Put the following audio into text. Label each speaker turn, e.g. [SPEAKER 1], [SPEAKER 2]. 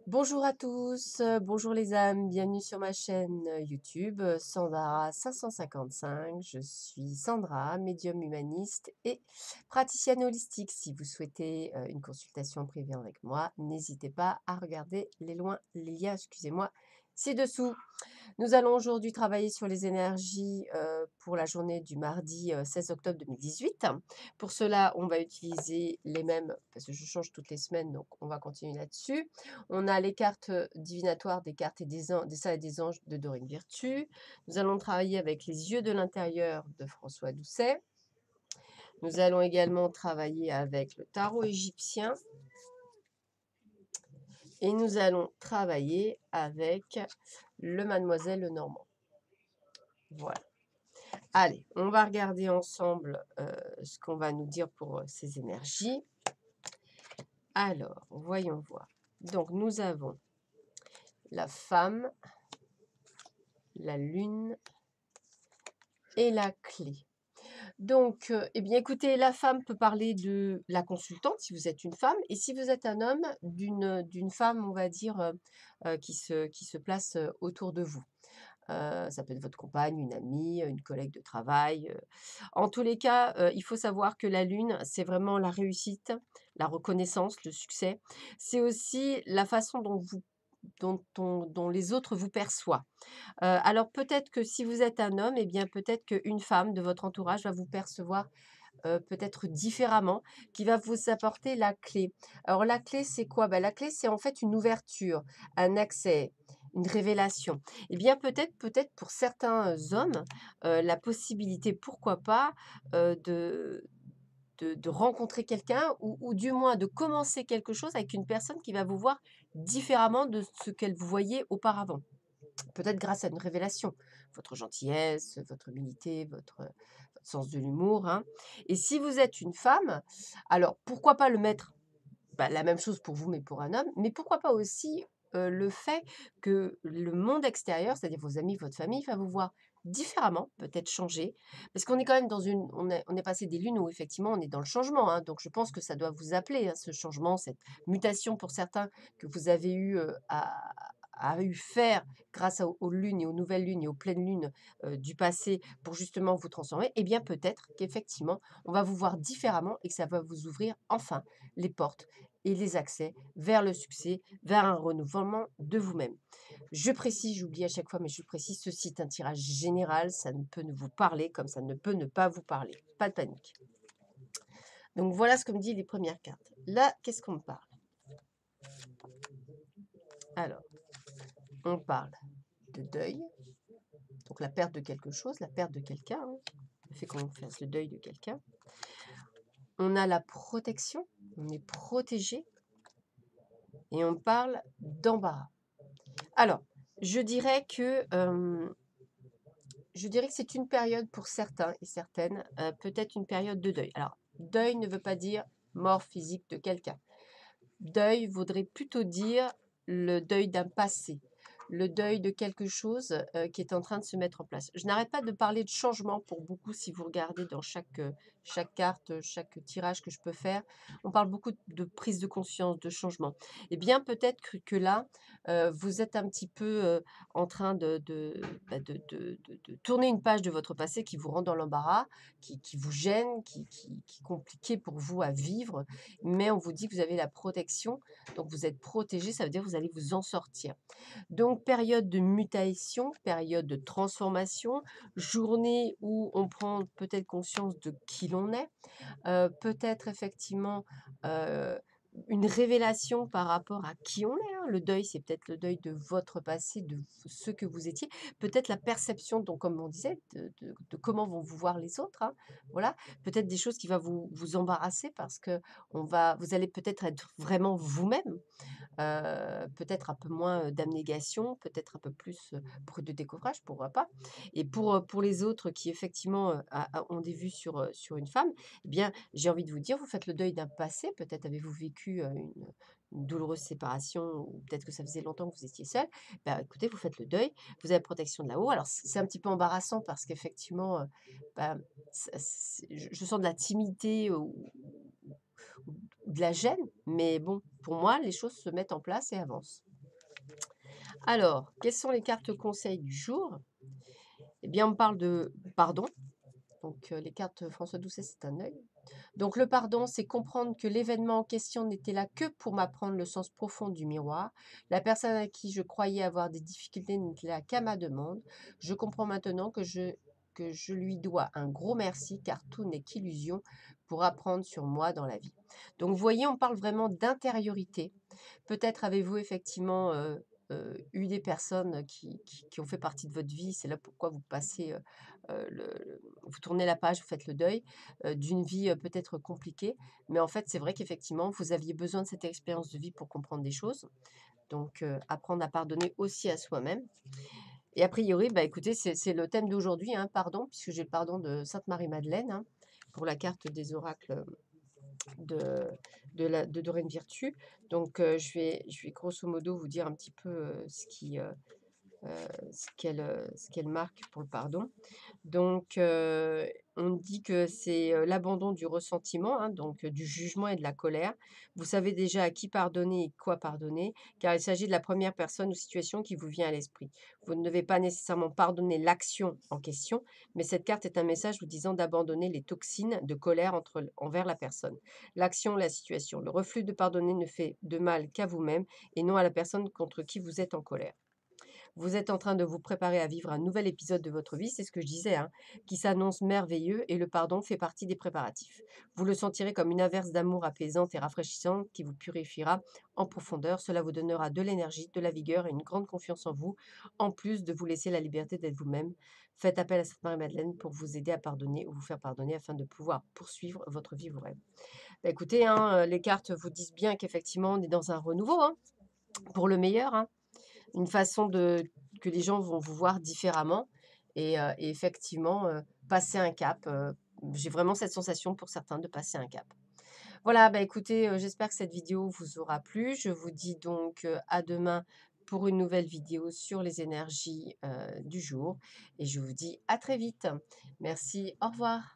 [SPEAKER 1] Bonjour à tous, bonjour les âmes, bienvenue sur ma chaîne YouTube Sandra 555. Je suis Sandra, médium humaniste et praticienne holistique. Si vous souhaitez une consultation privée avec moi, n'hésitez pas à regarder les liens, excusez-moi, ci-dessous. Nous allons aujourd'hui travailler sur les énergies pour la journée du mardi 16 octobre 2018. Pour cela, on va utiliser les mêmes, parce que je change toutes les semaines, donc on va continuer là-dessus. On a les cartes divinatoires des cartes et des saints et des anges de Dorine Virtue. Nous allons travailler avec les yeux de l'intérieur de François Doucet. Nous allons également travailler avec le tarot égyptien. Et nous allons travailler avec le Mademoiselle Lenormand. Voilà. Allez, on va regarder ensemble ce qu'on va nous dire pour ces énergies. Alors, voyons voir. Donc, nous avons la femme, la lune et la clé. Donc, eh bien, écoutez, la femme peut parler de la consultante, si vous êtes une femme, et si vous êtes un homme, d'une femme, on va dire, qui se place autour de vous. Ça peut être votre compagne, une amie, une collègue de travail. En tous les cas, il faut savoir que la lune, c'est vraiment la réussite, la reconnaissance, le succès. C'est aussi la façon dont les autres vous perçoivent. Alors peut-être que si vous êtes un homme, eh bien peut-être qu'une femme de votre entourage va vous percevoir peut-être différemment, qui va vous apporter la clé. Alors la clé, c'est quoi? La clé, c'est en fait une ouverture, un accès, une révélation. Eh bien peut-être pour certains hommes, la possibilité, pourquoi pas, de rencontrer quelqu'un ou du moins de commencer quelque chose avec une personne qui va vous voir différemment de ce qu'elle vous voyait auparavant. Peut-être grâce à une révélation, votre gentillesse, votre humilité, votre sens de l'humour, hein. Et si vous êtes une femme, alors pourquoi pas le mettre, la même chose pour vous, mais pour un homme, mais pourquoi pas aussi le fait que le monde extérieur, c'est-à-dire vos amis, votre famille, va vous voir différemment, peut-être changer, parce qu'on est quand même on est passé des lunes où effectivement on est dans le changement, hein, donc je pense que ça doit vous appeler, hein, ce changement, cette mutation pour certains que vous avez eu à faire grâce aux lunes et aux nouvelles lunes et aux pleines lunes du passé pour justement vous transformer, eh bien peut-être qu'effectivement on va vous voir différemment et que ça va vous ouvrir enfin les portes et les accès vers le succès, vers un renouvellement de vous-même. Je précise, j'oublie à chaque fois, mais je précise, ceci est un tirage général, ça ne peut ne vous parler comme ça ne peut ne pas vous parler. Pas de panique. Donc voilà ce que me disent les premières cartes. Là, qu'est-ce qu'on me parle? Alors, on parle de deuil, donc la perte de quelque chose, la perte de quelqu'un, hein, le fait qu'on fasse le deuil de quelqu'un. On a la protection, on est protégé et on parle d'embarras. Alors, je dirais que c'est une période pour certains et certaines, peut-être une période de deuil. Alors, deuil ne veut pas dire mort physique de quelqu'un. Deuil voudrait plutôt dire le deuil d'un passé, le deuil de quelque chose qui est en train de se mettre en place. Je n'arrête pas de parler de changement pour beaucoup si vous regardez dans chaque carte, chaque tirage que je peux faire. On parle beaucoup de prise de conscience, de changement. Eh bien, peut-être que là, vous êtes un petit peu en train de tourner une page de votre passé qui vous rend dans l'embarras, qui vous gêne, qui est compliqué pour vous à vivre, mais on vous dit que vous avez la protection, donc vous êtes protégé, ça veut dire que vous allez vous en sortir. Donc période de mutation, période de transformation, journée où on prend peut-être conscience de qui l'on est, peut-être effectivement, heu, une révélation par rapport à qui on est, hein. Le deuil, c'est peut-être le deuil de votre passé, de ce que vous étiez. Peut-être la perception, donc comme on disait, de comment vont vous voir les autres, hein, voilà. Peut-être des choses qui va vous embarrasser parce que vous allez peut-être être vraiment vous-même. Peut-être un peu moins, d'abnégation, peut-être un peu plus, brut de décoffrage, pourquoi pas? Et pour les autres qui effectivement, ont des vues sur une femme, eh bien, j'ai envie de vous dire, vous faites le deuil d'un passé, peut-être avez-vous vécu, une douloureuse séparation ou peut-être que ça faisait longtemps que vous étiez seul. Écoutez, vous faites le deuil, vous avez protection de là-haut. Alors c'est un petit peu embarrassant parce qu'effectivement, bah, ça c'est je sens de la timidité ou de la gêne, mais bon, pour moi, les choses se mettent en place et avancent. Alors, quelles sont les cartes conseils du jour? Eh bien, on parle de pardon. Donc, les cartes François Doucet, c'est un œil. Donc, le pardon, c'est comprendre que l'événement en question n'était là que pour m'apprendre le sens profond du miroir. La personne à qui je croyais avoir des difficultés n'était là qu'à ma demande. Je comprends maintenant que je lui dois un gros merci, car tout n'est qu'illusion pour apprendre sur moi dans la vie. Donc, vous voyez, on parle vraiment d'intériorité. Peut-être avez-vous effectivement eu des personnes qui ont fait partie de votre vie. C'est là pourquoi vous passez, vous tournez la page, vous faites le deuil d'une vie peut-être compliquée. Mais en fait, c'est vrai qu'effectivement, vous aviez besoin de cette expérience de vie pour comprendre des choses. Donc, apprendre à pardonner aussi à soi-même. Et a priori, bah, écoutez, c'est le thème d'aujourd'hui, hein, pardon, puisque j'ai le pardon de Sainte Marie-Madeleine, hein, pour la carte des oracles de, de Dorine Virtue. Donc, je vais grosso modo vous dire un petit peu ce qu'elle marque pour le pardon. Donc, on dit que c'est l'abandon du ressentiment, hein, donc du jugement et de la colère. Vous savez déjà à qui pardonner et quoi pardonner, car il s'agit de la première personne ou situation qui vous vient à l'esprit. Vous ne devez pas nécessairement pardonner l'action en question, mais cette carte est un message vous disant d'abandonner les toxines de colère envers la personne. L'action, la situation. Le refus de pardonner ne fait de mal qu'à vous-même et non à la personne contre qui vous êtes en colère. Vous êtes en train de vous préparer à vivre un nouvel épisode de votre vie, c'est ce que je disais, hein, qui s'annonce merveilleux et le pardon fait partie des préparatifs. Vous le sentirez comme une averse d'amour apaisante et rafraîchissante qui vous purifiera en profondeur. Cela vous donnera de l'énergie, de la vigueur et une grande confiance en vous, en plus de vous laisser la liberté d'être vous-même. Faites appel à Sainte Marie-Madeleine pour vous aider à pardonner ou vous faire pardonner afin de pouvoir poursuivre votre vie, vos rêves. Bah, écoutez, hein, les cartes vous disent bien qu'effectivement, on est dans un renouveau, hein, pour le meilleur, hein, une façon que les gens vont vous voir différemment et effectivement, passer un cap, j'ai vraiment cette sensation pour certains de passer un cap. Voilà, bah, écoutez, j'espère que cette vidéo vous aura plu. Je vous dis donc, à demain pour une nouvelle vidéo sur les énergies, du jour et je vous dis à très vite. Merci, au revoir.